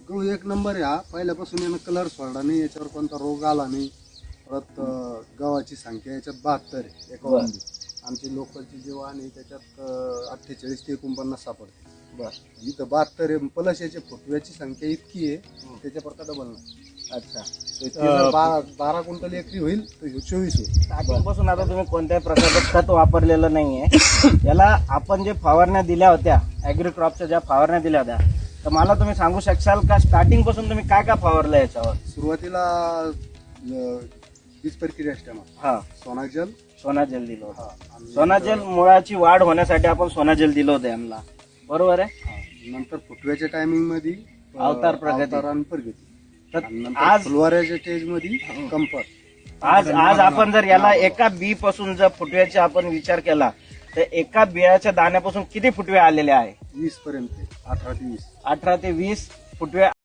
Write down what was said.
गहू एक नंबर आहे हा. पहिल्यापासून यानं कलर सोडला नाही, याच्यावर कोणता रोग आला नाही. परत गव्हाची संख्या याच्यात 72 आहे एका बरं. वांगी. आमची लोकलची जी वाण आहे त्याच्यात 48 ते 49 सापडते. बर इथं 72 आहे. प्लस याची फुटव्याची संख्या इतकी आहे त्याच्या परता डबल नाही. अच्छा. ते जर 12 क्विंटल एकरी होईल तर ह्यो 24 होईल. स्टार्टिंग पासून आता तुम्ही कोणत्याही प्रकारचं खत वापरलेलं नाहीये. याला आपण जे फवारण्या दिल्या होत्या, ऍग्रीक्रॉपच्या ज्या फवारण्या दिल्या होत्या, तर मला तुम्ही सांगू शकाल का स्टार्टिंग पासून तुम्ही काय काय फवारलं याच्यावर? सुरुवातीला बीज प्रक्रिया असताना हा, सोनाजल सोनाजल दिलं होतं. आणि सोनाजल मुळाची वाढ होण्यासाठी आपण सोनाजल दिलं होतं यांना, बरोबर आहे. नंतर फुटव्याच्या टायमिंग मध्ये अवतार प्रगती. आणि प्रगती. तर आणि नंतर आज फुलवाऱ्याच्या स्टेज मध्ये कंफर्ट. आज आपण जर याला एका बी पासून जर फुटव्याचा आपण विचार केला तर एका बियाच्या दाण्यापासून किती फुटवे आलेले आहे? 20 पर्यंत 18 ते 20. 18 ते 20 फुटवे